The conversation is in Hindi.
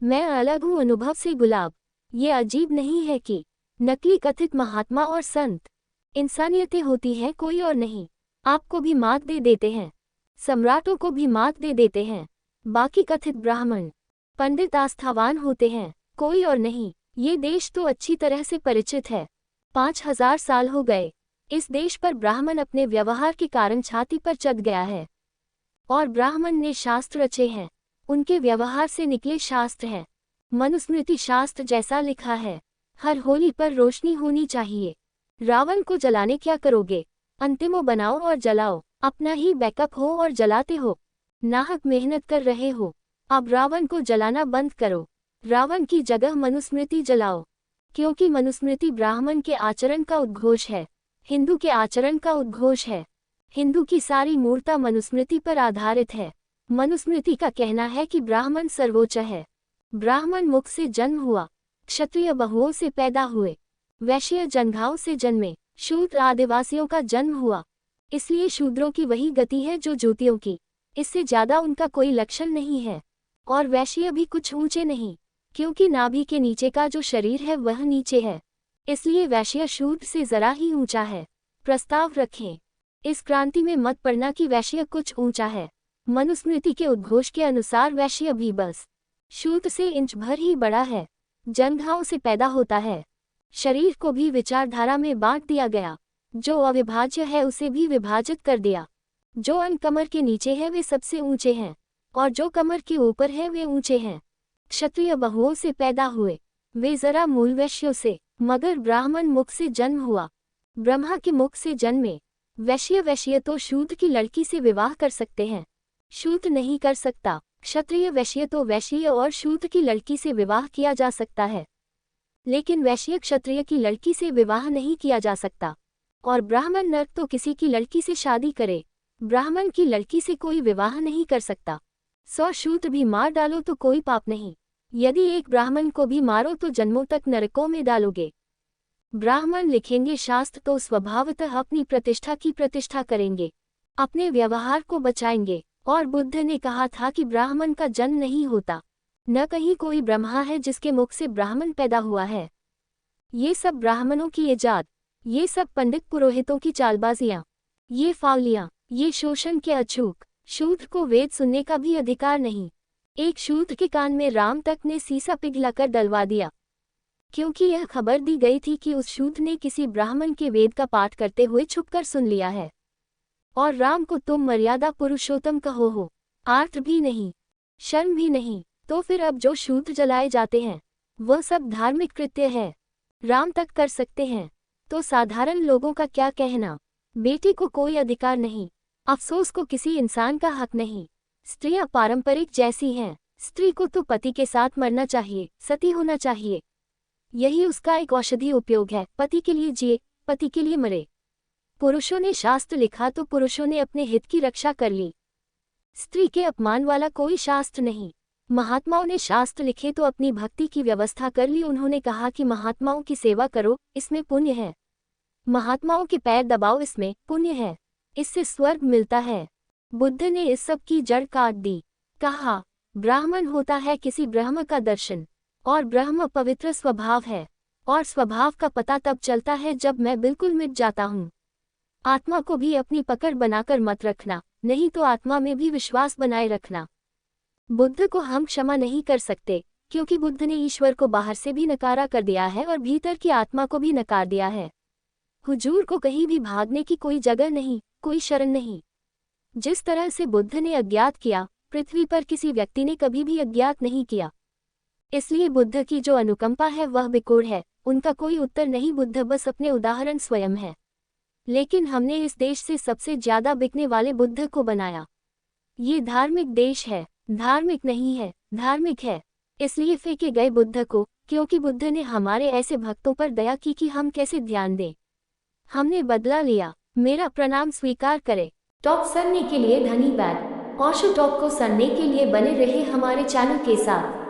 मैं अलग हूँ अनुभव से गुलाब। ये अजीब नहीं है कि नकली कथित महात्मा और संत इंसानियतें होती हैं कोई और नहीं। आपको भी मात दे देते हैं, सम्राटों को भी मात दे देते हैं। बाकी कथित ब्राह्मण पंडित आस्थावान होते हैं, कोई और नहीं। ये देश तो अच्छी तरह से परिचित है। 5000 साल हो गए इस देश पर ब्राह्मण अपने व्यवहार के कारण छाती पर चढ़ गया है। और ब्राह्मण ने शास्त्र रचे हैं, उनके व्यवहार से निकले शास्त्र हैं। मनुस्मृति शास्त्र जैसा लिखा है, हर होली पर रोशनी होनी चाहिए। रावण को जलाने क्या करोगे? अंतिमो बनाओ और जलाओ। अपना ही बैकअप हो और जलाते हो, नाहक मेहनत कर रहे हो। अब रावण को जलाना बंद करो, रावण की जगह मनुस्मृति जलाओ। क्योंकि मनुस्मृति ब्राह्मण के आचरण का उद्घोष है, हिंदू के आचरण का उद्घोष है। हिंदू की सारी मूर्ता मनुस्मृति पर आधारित है। मनुस्मृति का कहना है कि ब्राह्मण सर्वोच्च है। ब्राह्मण मुख से जन्म हुआ, क्षत्रिय बहुओं से पैदा हुए, वैश्य जनघाओं से जन्मे, शूद्र आदिवासियों का जन्म हुआ। इसलिए शूद्रों की वही गति है जो ज्योतियों की, इससे ज्यादा उनका कोई लक्षण नहीं है। और वैश्य भी कुछ ऊंचे नहीं, क्योंकि नाभि के नीचे का जो शरीर है वह नीचे है, इसलिए वैश्य शूद्र से जरा ही ऊंचा है। प्रस्ताव रखें, इस क्रांति में मत पड़ना कि वैश्य कुछ ऊंचा है। मनुस्मृति के उद्घोष के अनुसार वैश्य भी बस शूद्र से इंच भर ही बड़ा है। जनघाओं से पैदा होता है। शरीर को भी विचारधारा में बांट दिया गया, जो अविभाज्य है उसे भी विभाजित कर दिया। जो अन्न कमर के नीचे है वे सबसे ऊंचे हैं, और जो कमर के ऊपर है वे ऊंचे हैं। क्षत्रिय बहुओं से पैदा हुए, वे जरा मूल वैश्यों से, मगर ब्राह्मण मुख से जन्म हुआ, ब्रह्मा के मुख से जन्मे। वैश्य तो शूद्र की लड़की से विवाह कर सकते हैं, शूद्र नहीं कर सकता। क्षत्रिय वैश्य तो वैश्य और शूद्र की लड़की से विवाह किया जा सकता है, लेकिन वैश्य क्षत्रिय की लड़की से विवाह नहीं किया जा सकता। और ब्राह्मण नर तो किसी की लड़की से शादी करे, ब्राह्मण की लड़की से कोई विवाह नहीं कर सकता। 100 शूद्र भी मार डालो तो कोई पाप नहीं, यदि एक ब्राह्मण को भी मारो तो जन्मों तक नरकों में डालोगे। ब्राह्मण लिखेंगे शास्त्र तो स्वभावतः अपनी प्रतिष्ठा की प्रतिष्ठा करेंगे, अपने व्यवहार को बचाएंगे। और बुद्ध ने कहा था कि ब्राह्मण का जन्म नहीं होता, न कहीं कोई ब्रह्मा है जिसके मुख से ब्राह्मण पैदा हुआ है। ये सब ब्राह्मणों की इजाद, ये सब पंडित पुरोहितों की चालबाजियां, ये फावलियां, ये शोषण के अचूक। शूद्र को वेद सुनने का भी अधिकार नहीं। एक शूद्र के कान में राम तक ने सीसा पिघलाकर डलवा दिया, क्योंकि यह खबर दी गई थी कि उस शूद्र ने किसी ब्राह्मण के वेद का पाठ करते हुए छुपकर सुन लिया है। और राम को तुम मर्यादा पुरुषोत्तम कहो हो, आर्थ भी नहीं, शर्म भी नहीं। तो फिर अब जो शूद्र जलाए जाते हैं वह सब धार्मिक कृत्य है, राम तक कर सकते हैं, तो साधारण लोगों का क्या कहना? बेटी को कोई अधिकार नहीं, अफसोस को किसी इंसान का हक नहीं। स्त्रियां पारंपरिक जैसी हैं, स्त्री को तो पति के साथ मरना चाहिए, सती होना चाहिए, यही उसका एक औषधि उपयोग है। पति के लिए जिए, पति के लिए मरे। पुरुषों ने शास्त्र लिखा तो पुरुषों ने अपने हित की रक्षा कर ली, स्त्री के अपमान वाला कोई शास्त्र नहीं। महात्माओं ने शास्त्र लिखे तो अपनी भक्ति की व्यवस्था कर ली। उन्होंने कहा कि महात्माओं की सेवा करो, इसमें पुण्य है। महात्माओं के पैर दबाओ, इसमें पुण्य है, इससे स्वर्ग मिलता है। बुद्ध ने इस सब की जड़ काट दी। कहा, ब्राह्मण होता है किसी ब्रह्म का दर्शन, और ब्रह्म पवित्र स्वभाव है, और स्वभाव का पता तब चलता है जब मैं बिल्कुल मिट जाता हूँ। आत्मा को भी अपनी पकड़ बनाकर मत रखना, नहीं तो आत्मा में भी विश्वास बनाए रखना। बुद्ध को हम क्षमा नहीं कर सकते, क्योंकि बुद्ध ने ईश्वर को बाहर से भी नकारा कर दिया है और भीतर की आत्मा को भी नकार दिया है। हुजूर को कहीं भी भागने की कोई जगह नहीं, कोई शरण नहीं। जिस तरह से बुद्ध ने अज्ञात किया, पृथ्वी पर किसी व्यक्ति ने कभी भी अज्ञात नहीं किया। इसलिए बुद्ध की जो अनुकंपा है वह बेकोर है, उनका कोई उत्तर नहीं। बुद्ध बस अपने उदाहरण स्वयं है, लेकिन हमने इस देश से सबसे ज्यादा बिकने वाले बुद्ध को बनाया। ये धार्मिक देश है, धार्मिक नहीं है, धार्मिक है। इसलिए फेंके गए बुद्ध को, क्योंकि बुद्ध ने हमारे ऐसे भक्तों पर दया की कि हम कैसे ध्यान दें। हमने बदला लिया। मेरा प्रणाम स्वीकार करें। टॉप सुनने के लिए धन्यवाद। ओशो टॉप को सुनने के लिए बने रहे हमारे चैनल के साथ।